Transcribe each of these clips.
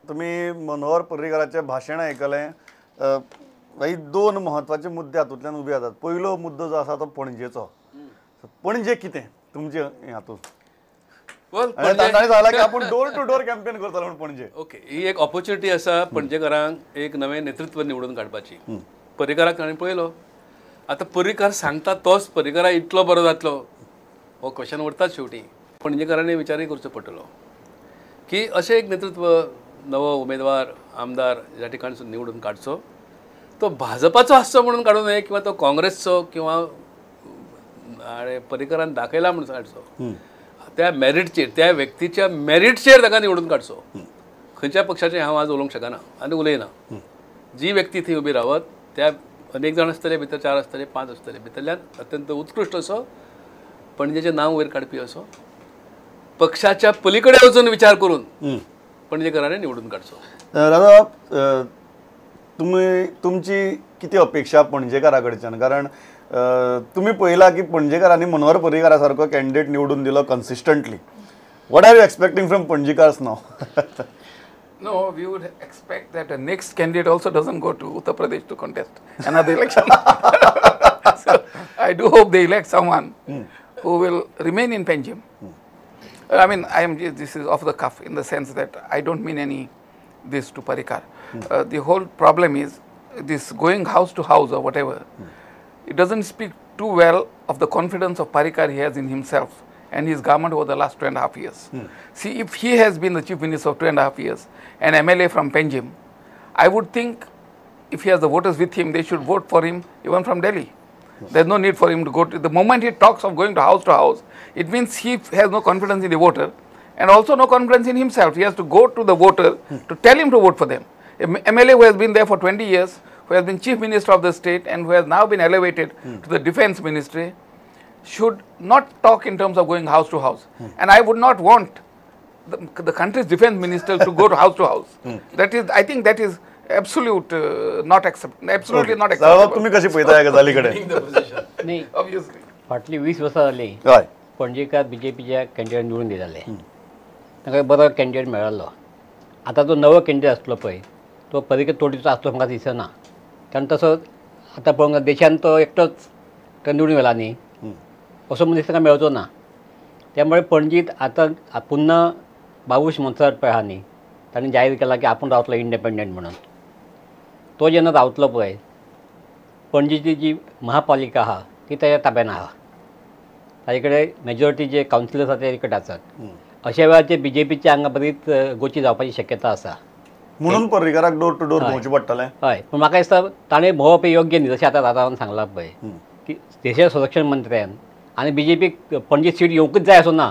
तुम्ही मनोहर पर्रीकाराचे भाशण आयकलें. ही दोन महत्वाचे मुद्दे हातूंतल्यान उबे जातात. पयलो मुद्दो जो आसा तो पणजेचो. पणजे कितें तुमचे हातूंत तांणी सांगलां की आपूण डोर टू डोर कॅम्पेन करतलो म्हणून पणजे. ओके, ही एक ऑपॉर्च्युनिटी आसा पणजेकारांक एक नवें नेतृत्व निवडून काडपाची. पर्रीकाराक हांवें पळयलो. आतां पर्रीकार सांगता तोच पर्रीकारा इतलो बरो जातलो हो क्वेश्चन उरताच शेवटी. पणजेकारांनी विचारय करचो पडटलो की अशें एक नेतृत्व नवो उमेदवार आमदार ह्या ठिकाणसून निवडून काडचो. तो भाजपाचो आसचो म्हणून काडूं नये किंवा तो काँग्रेसचो किंवा पर्रीकारान दाखयला म्हणून काडचो. त्या मेरिटचेर त्या व्यक्तीच्या मेरिटचेर ताका निवडून काडचो. खंयच्या पक्षाचें हांव आज उलोवंक शकना आनी उलयना. जी व्यक्ती थंय उबी रावत त्या अनेक जाण आसतले भितर, 4 आसतले, 5 आसतले, भितरल्यान अत्यंत उत्कृश्ट असो पणजेचें नांव वयर काडपी असो पक्षाच्या पलीकडे वचून विचार करून पणजेकारांनी निवडून काडचो. दादा, तुमची किती अपेक्षा पणजेकारा कडच्यान? कारण तुम्ही पळयला की पणजेकारांनी मनोहर पर्रीकारा सारको कॅन्डिडेट निवडून दिलो consistently. What are you expecting from पणजीकार्स नाव? No, we would expect that the next candidate also doesn't go to Uttar Pradesh to contest another election. So I do hope they elect someone who will remain in Panjim. I mean, this is off the cuff in the sense that I don't mean any this to Parrikar. The whole problem is this going house to house or whatever. It doesn't speak too well of the confidence of Parrikar he has in himself and his government over the last 2.5 years. See, if he has been the chief minister of 2.5 years, an MLA from Panjim, I would think if he has the voters with him, they should vote for him even from Delhi. There's no need for him to go to, the moment he talks of going to house, it means he has no confidence in the voter and also no confidence in himself. He has to go to the voter to tell him to vote for them. A MLA who has been there for 20 years, who has been chief minister of the state and who has now been elevated to the defense ministry, should not talk in terms of going house to house. And I would not want the country's defense minister to go to house. That is, I think that is absolutely not acceptable. तुम्ही कशी पळयता ह्या गजालीकडे? नाही, Obviously. फाटली 20 वर्सां जाली हय Panjekar बीजेपीच्या candidate निवडून दिताले. ताका बरो कॅन्डिडेट मेळ्ळो. आतां तो नवो कॅन्डिडेट आसलो पळय तो पर्रीकर तोडीचो आसलो म्हाका दिसना. कारण तसो आतां पळोवंक देशान तो एकटोच तो निवडून गेला न्ही, असो मनीस ताका मेळचो ना. त्यामुळे पणजीत आतां पुन्हा बाबूश मोन्साळ पळय आहा न्ही, ताणें जाहीर केला की आपूण रावतलो इंडिपेंडंट म्हणून. तो जेन्ना रावतलो पळय पणजेची जी महापालिका आहा ती ताच्या ताब्यान आहा. ताजे कडेन मेजॉरिटी जे कावन्सिलर्स आसा ते कडेन आसात. अशा वेळाचेर बीजेपीच्या हांगा बरीच गोची जावपाची शक्यता आसा. म्हणून पर्रीकाराक डोर टू डोर भोंवचें पडटलें. हय, पूण म्हाका दिसता ताणें भोंवप योग्य न्ही. जशें आतां रातारान सांगलां पळय की देशाच्या संरक्षण मंत्र्यान आनी बीजेपीक पणजी सीट येवंकूच जाय असो ना.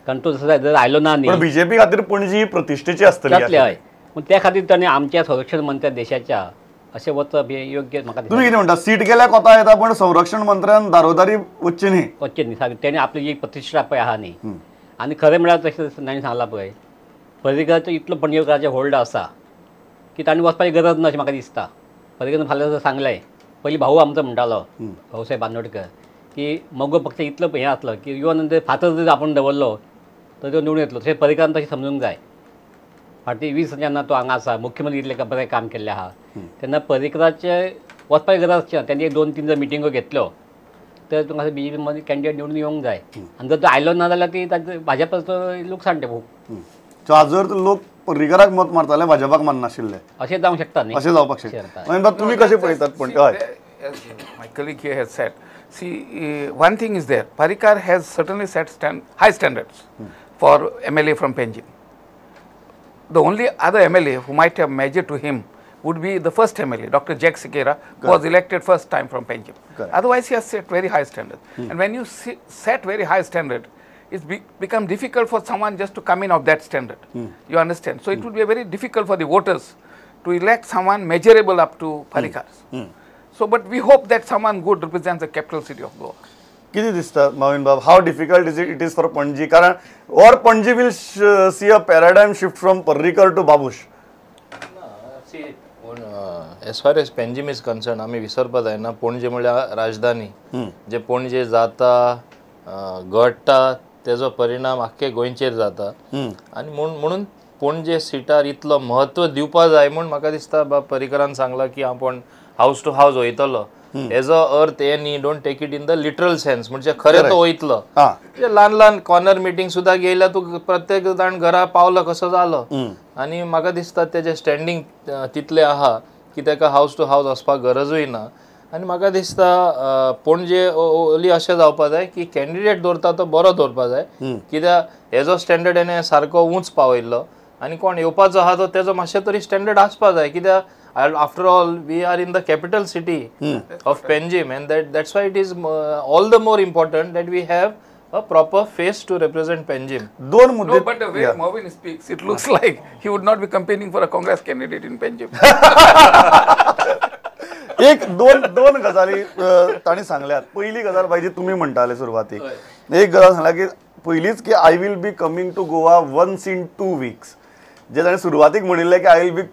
कारण तो जर आयलो ना न्ही बीजेपी खातीर पणजी प्रतिश्ठेची आसतली. हय, पूण त्या खातीर ताणें आमच्या संरक्षण मंत्र्या देशाच्या अशें वचप हें योग्य म्हाका दिसता. तुम्ही कितें म्हणटा? सीट गेल्या कोता येता पण संरक्षण मंत्र्यान दारोदारी वचचें न्ही. वचचें न्ही. सारकें तेणें आपली जी प्रतिश्ठा पळय आहा न्ही. आनी खरें म्हळ्यार तशें ताणें सांगलां पळय पर्रीकाराचो इतलो पणजेकाराचेर होल्ड आसा की ताणें वचपाची गरज ना अशें म्हाका दिसता. पर्रीकारान फाल्यां सांगलें. पयलीं भाऊ आमचो म्हणटालो भाऊसाहेब बांदोडकर की मगो पक्ष इतलो हें आसलो की इवन फातर जर आपूण दवरलो तर तो निवडून येतलो. तशें पर्रीकारान तशें समजूंक जाय. फाटीं 20 जेन्ना तो हांगा आसा मुख्यमंत्री इतलें बरें काम केल्लें आहा तेन्ना पर्रीकाराचे वचपाची गरज आसची ना. तेणी 2-3 जर मिटिंगो घेतल्यो तर तुमकां बीजेपी मध्ये कॅन्डिडेट निवडून येवंक जाय. आनी जर तो आयलो ना जाल्यार ती भाजपाचो लुकसाण ते खूब. सो आज जर लोक पर्रीकाराक मत मारताले भाजपाक माननाशिल्ले अशें जावंक शकता न्ही. अशें जावपाक शकता. तुम्ही कशें पळयतात? पण हय, As my colleague here has said, see, one thing is there. Parrikar has certainly set high standards for MLA from Panjim. The only other MLA who might have measured to him would be the first MLA, Dr. Jack Sikera, who was elected first time from Panjim. Otherwise, he has set very high standards. And when you set very high standard, it's become difficult for someone just to come in of that standard. You understand? So it would be very difficult for the voters to elect someone measurable up to Parrikar. So, but we hope that someone good represents the capital city of Goa. किती दिसता माविन बाब? How difficult it is for Panaji? कारण और Panaji will see a paradigm shift from Parrikar to Babush. As far as Panjim is concern आमी विसरपा जायना. पणजे म्हळ्यार राजधानी. जे पणजे जाता घडटा तेजो परिणाम आख्खे गोंयचेर जाता. आनी म्हणून पणजे सिटार इतलो महत्व दिवपा जाय म्हूण म्हाका दिसता पर्रीकरान सांगला की आपण हाऊस टू हाऊस वयतलो एज अ अर्थ हे न्ही don't take it in the literal sense म्हणजे खरें तो वयतलो म्हणजे ल्हान ल्हान कॉर्नर मिटींग सुद्दां गेल्यार तूं प्रत्येक जाण घरा पावलो कसो जालो आनी म्हाका दिसता तेजे स्टँडींग तितले आहा की ताका हाऊस टू हाऊस वचपाक गरजूय ना आनी म्हाका दिसता पणजे ओली अशें जावपा जाय की कॅन्डिडेट दवरता तो बरो दवरपा जाय कित्याक हेजो स्टँडर्ड हेणे सारको उंच पावयल्लो आनी कोण येवपाचो आहा तो तेजो मातशें तरी स्टँडर्ड आसपा जाय कित्याक after all we are in the capital city of Panjim and that's why it is all the more important that we have a proper face to represent Panjim. दोन मुद्दे No, but the way Marvin speaks, it looks like he would not be campaigning for a Congress candidate in Panjim. एक दोन गजाली ताणी सांगल्यात. पहिली गजाल पाहिजे तुम्ही म्हणताले सुरुवातीक एक गजाल सांगला की पहिलीच की I will be coming to Goa once in 2 weeks जे ताणी सुरुवातीक म्हणिल्ले की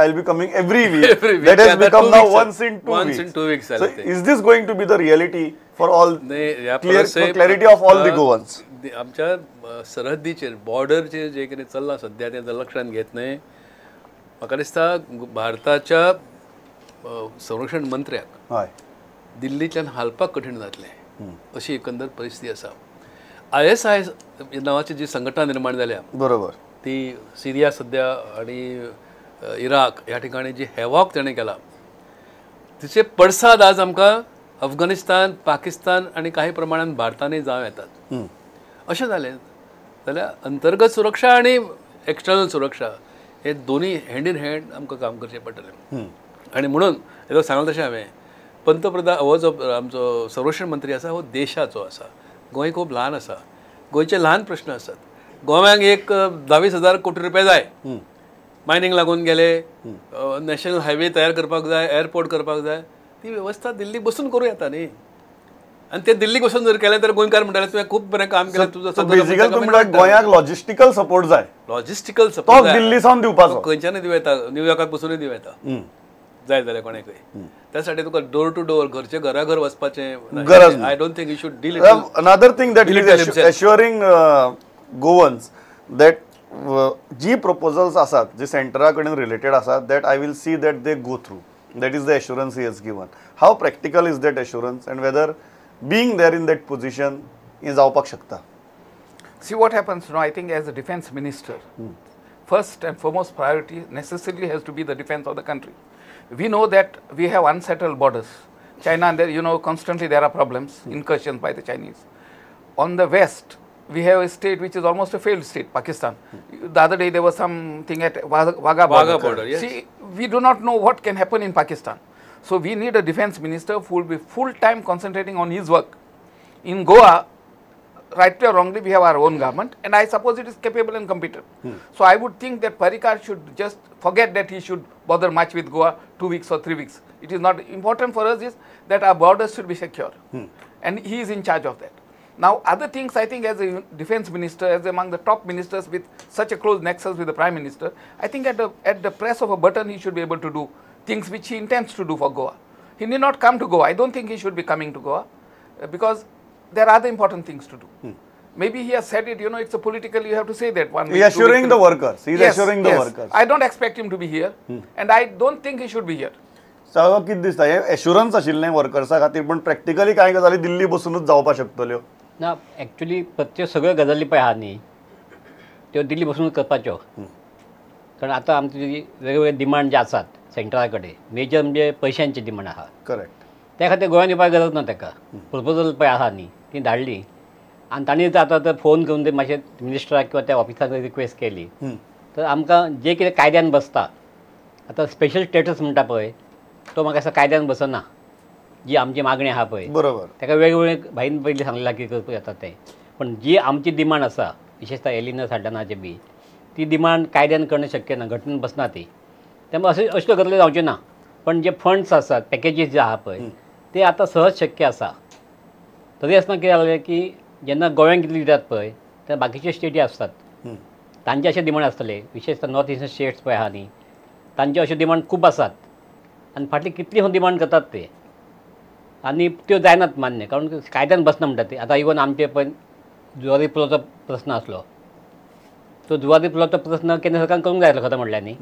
I'll be coming every week. That has become now once in 2 weeks. So is this going to be the reality for all for clarity of all the Goans? आमच्या सरहद्दीचेर बॉर्डरचेर जे कितें चल्लां सद्या तें लक्षांत घेत न्हय म्हाका दिसता भारताच्या संरक्षण मंत्र्याक दिल्लीच्यान हालपाक कठीण जातलें अशी एकंदर परिस्थिती आसा. ISI नांवाची जी संघटना निर्माण जाल्या बरोबर ती सिरिया सद्या आनी इराक ह्या ठिकाणी जी हॅवॉक तेणें केला तिचे पडसाद आज आमकां अफगाणिस्तान पाकिस्तान आनी काही प्रमाणात भारतानय जावं येतात. अशें जालें जाल्यार अंतर्गत सुरक्षा आनी एक्सटर्नल सुरक्षा हे दोनी हँड इन हँड आमकां काम करचें पडटलें. आनी म्हणून हें सांगलें तशें हांवें पंतप्रधान हो जो आमचो संरक्षण मंत्री आसा हो देशाचो आसा. गोंय खूब ल्हान आसा. गोंयचे ल्हान प्रश्न आसात. गोव्यांक एक 22,000 कोटी रुपया जाय मायनिंग लागून गेले नॅशनल हायवे तयार करपाक जाय एअरपोर्ट करपाक जाय ती वेवस्था दिल्लीक बसून करूं येता न्ही आनी ते दिल्लीक बसून जर केलें तर गोंयकार म्हणटाले तुवें खूब बरें काम केलें तुजो गोंयाक लॉजिस्टिकल सपोर्ट जाय लॉजिस्टिकल सपोर्ट दिल्ली सावन दिवपाचो खंयच्यानय दिवं येता न्यूयॉर्काक बसूनय दिवं येता जाय जाल्यार कोणाकय त्या साठी तुका डोर टू डोर घरचे घरा घर वचपाचें गरज I don't think you should deal another thing that is assuring Goans that जी प्रपोजल्स आसात जे सेंटरा कडेन रिलेटेड आसात that I will see that they go through that is the assurance he has given how practical is that assurance and whether being there in that position हें जावपाक शकता. See what happens now. I think as a defense minister, first and foremost priority necessarily has to be the defense of the country. We know that we have unsettled borders. China and there, constantly there are problems, incursions by the Chinese. On the west, we have a state which is almost a failed state, Pakistan. The other day there was something at Wagah border. Yes. See, we do not know what can happen in Pakistan. So we need a defense minister who will be full-time concentrating on his work. In Goa, rightly or wrongly, we have our own government, and I suppose it is capable and competent. So I would think that Parrikar should just forget that he should bother much with Goa 2 weeks or 3 weeks. It is not important for us is that our borders should be secure, and he is in charge of that. Now, other things I think as a defense minister, as among the top ministers with such a close nexus with the Prime Minister, I think at the press of a button he should be able to do things which he intends to do for Goa. He need not come to Goa. I don't think he should be coming to Goa because there are other important things to do. Maybe he has said it, it's a political, you have to say that one. He is assuring the workers. He is assuring the workers. I don't expect him to be here and I don't think he should be here. सगळं कितें दिसता हे assurance आशिल्लें वर्कर्सा खातीर पण practically कांय गजाली दिल्ली बसूनच जावपाक शकतल्यो ना एक्चुली प्रत्येक सगळ्यो गजाली पळय आहा न्ही त्यो दिल्ली बसून करपाच्यो कारण आतां आमचे वेगवेगळे डिमांड जे आसात सेंट्रला कडेन मेजर म्हणजे पयशांचे डिमांड आहा करेक्ट त्या खातीर गोंयांत येवपाक गरज ना ताका प्रपोजल पळय आहा न्ही ती धाडली आनी तांणी आतां तर फोन करून ते मातशें मिनिस्टराक किंवा त्या ऑफिसाक रिक्वेस्ट केली तर आमकां जे कितें कायद्यान बसता आतां स्पेशल स्टेटस म्हणटा पळय तो म्हाका दिसता कायद्यान बसना जी आमची मागणी आहा पळय बरोबर ताका वेगवेगळे भाईन पयलीं सांगलें की करपाक येता तें पण जी आमची डिमांड आसा विशेषतः एलिना साड्डानाचे बी ती डिमांड कायद्यान करणं शक्य ना घटनेन बसना ती त्यामुळे अशें गजाली जावच्यो ना पण जे फंड्स आसात पॅकेजीस जे आहा पळय ते आतां सहज शक्य आसा तरी आसतना कितें जालें की जेन्ना गोंयांत कितले दितात पळय ते बाकीचे स्टेटी आसतात तांचे अशे डिमांड आसतले विशेषतः नॉर्थ इस्टर्न स्टेट्स पळय आहा न्ही तांचे अशे डिमांड खूब आसात आनी फाटली कितली डिमांड करतात ते आनी त्यो जायनात मान्य कारण कायद्यान बसना म्हणटात ते आतां इवन आमचे पण ज्वारी पुलाचो प्रश्न आसलो तो जुवादीतलो तो प्रश्न केंद्र सरकारन करूंक जाय खरें म्हणल्यानी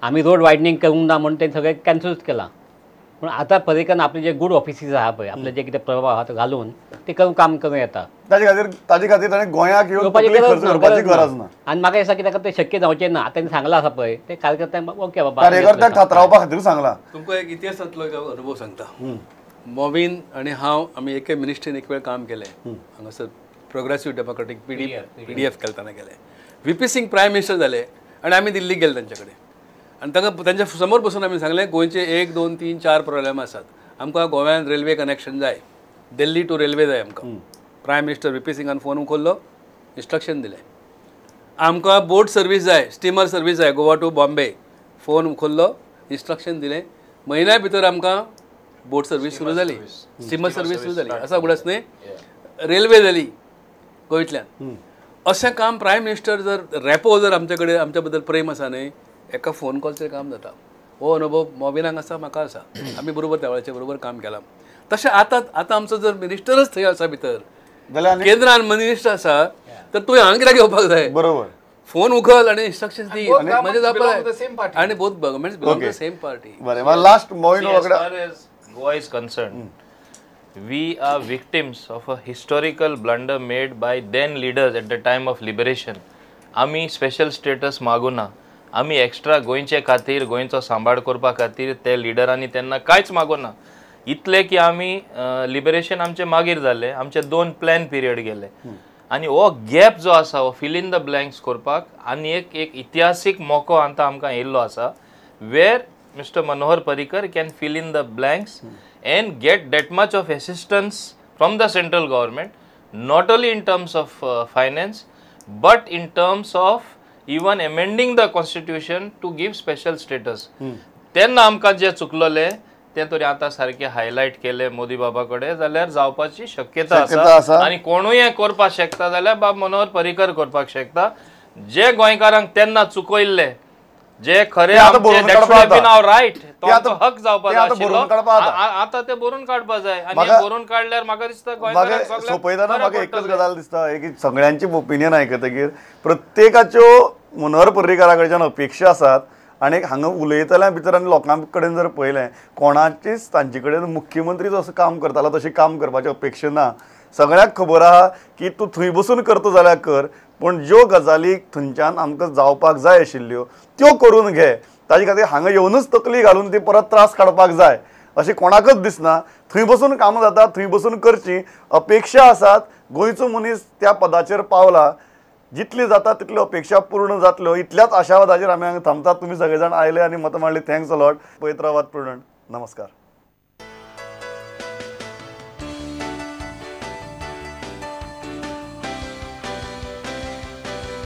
आमी रोड वायडनींग करूंक ना म्हणून तें सगळें कॅन्सलच केलां पूण आतां पर्रीकारान आपले जे गूड ऑफिसीस आहा पळय आपले जे कितें प्रभाव आहा तो घालून ते करून काम करूं येता ताजे खातीर ताणें गोंयाक येवन येवपाची तकली खर्च करपाची गरज गरज ना आनी म्हाका दिसता कित्याक ते शक्य जावचें ना आतां सांगलां आसा पळय ते कार्यकर्त्यांक ओके बाबा कार्यकर्त्यांक थात्रावपा खातीर सांगलां तुमकां एक इतिहासांतलो एक अनुभव सांगता मॉबीन आनी हांव आमी एके मिनिस्ट्रीन एक वेळ काम केलें हांगासर प्रोग्रेसिव्ह डेमोक्रेटीक PDF केलतना गेले VP सिंग प्रायम मिनिस्टर जाले आनी आमी दिल्लीक गेले तांचे कडेन आनी तांकां तांच्या समोर बसून आमी सांगलें गोंयचे 1 2 3 4 प्रॉब्लेम आसात आमकां गोव्यान रेल्वे कनेक्शन जाय दिल्ली टू रेल्वे जाय आमकां प्रायम मिनिस्टर VP सिंगान फोन उखल्लो इंस्ट्रक्शन दिलें आमकां बोट सर्वीस जाय स्टिमर सर्वीस जाय गोवा टू बॉम्बे फोन उखल्लो इंस्ट्रक्शन दिलें म्हयन्या भितर आमकां बोट सर्वीस सुरू जाली स्टिमर सर्वीस सुरू जाली असा उगडास न्ही रेल्वे जाली गोंयतल्यान अशें काम प्रायम मिनिस्टर जर रॅपो जर आमचे कडेन आमच्या बद्दल प्रेम आसा न्ही एका फोन कॉलचेर काम जाता हो अनुभव मॉबिनाक आसा म्हाका आसा आमी बरोबर त्या वेळाचे बरोबर काम केलां तशें आतां आमचो जर मिनिस्टरच थंय आसा भितर जाल्यार केंद्रान मिनिस्टर आसा तर तुवें हांगा कित्याक येवपाक जाय बरोबर फोन उखल आनी इंस्ट्रक्शन दी म्हणजे belong to the same party. आनी both governments belong to the same party बरें लास्ट मोहीन See, as वगडा far as Goa is concerned, we are victims of a historical blunder made by then leaders at the time of liberation. आमी special status मागुना आमी extra गोंयचे खातीर गोंयचो सांबाळ करपा खातीर ते लिडरांनी तेन्ना कांयच मागुना इतले की आमी लिबरेशन आमचे मागीर जाले आमचे 2 प्लॅन पिरियड गेले आनी हो गॅप जो आसा हो फिल इन द ब्लँक्स करपाक आनी एक इतिहासीक मोको आतां आमकां येयल्लो आसा वेर Mr. Manohar Parrikar can fill in the blanks and get that much of assistance from the central government, not only in terms of finance, but in terms of even amending the constitution to give special status. तेन्ना आमकां जे चुकलोले ते तरी आतां सारके highlight केले मोदी बाबा कडेन जाल्यार जावपाची शक्यता आसा आनी कोणूय हें करपाक शकता जाल्यार बाब मनोहर पर्रीकर करपाक शकता जे गोंयकारांक तेन्ना चुकयल्ले जे खरे रायट तो हक जावपाक आतां ते बरोवन काडपा जाय आनी बरोवन काडल्यार म्हाका दिसता गोंयकारांक सोपयतना म्हाका एकच गजाल दिसता एक सगळ्यांची ओपिनियन आयकतकीर प्रत्येकाच्यो मनोहर पर्रीकारा कडच्यान अपेक्षा आसात आनी हांगा उलयतल्या भितर आनी लोकां कडेन जर पळयलें कोणाचीच तांचे कडेन मुख्यमंत्री जसो काम करतालो तशें काम करपाची अपेक्षा ना सगळ्याक खबर आहा की तूं थंय बसून करता जाल्यार कर पण ज्यो गजाली थंयच्यान आमकां जावपाक जाय आशिल्ल्यो त्यो करून घे ताजे खातीर हांगा येवनूच तकली घालून ती परत त्रास काडपाक जाय अशें कोणाकच दिसना थंय बसून कामां जाता थंय बसून करची अपेक्षा आसात गोंयचो मनीस त्या पदाचेर पावला जितली जाता तितल्यो अपेक्षा पूर्ण जातल्यो इतल्याच आशावादाचेर आमी हांगा थांबतात तुमी सगळे जाण आयले आनी मतां मांडली थँक्स अ लॉट पळयत रावात प्रुडंट नमस्कार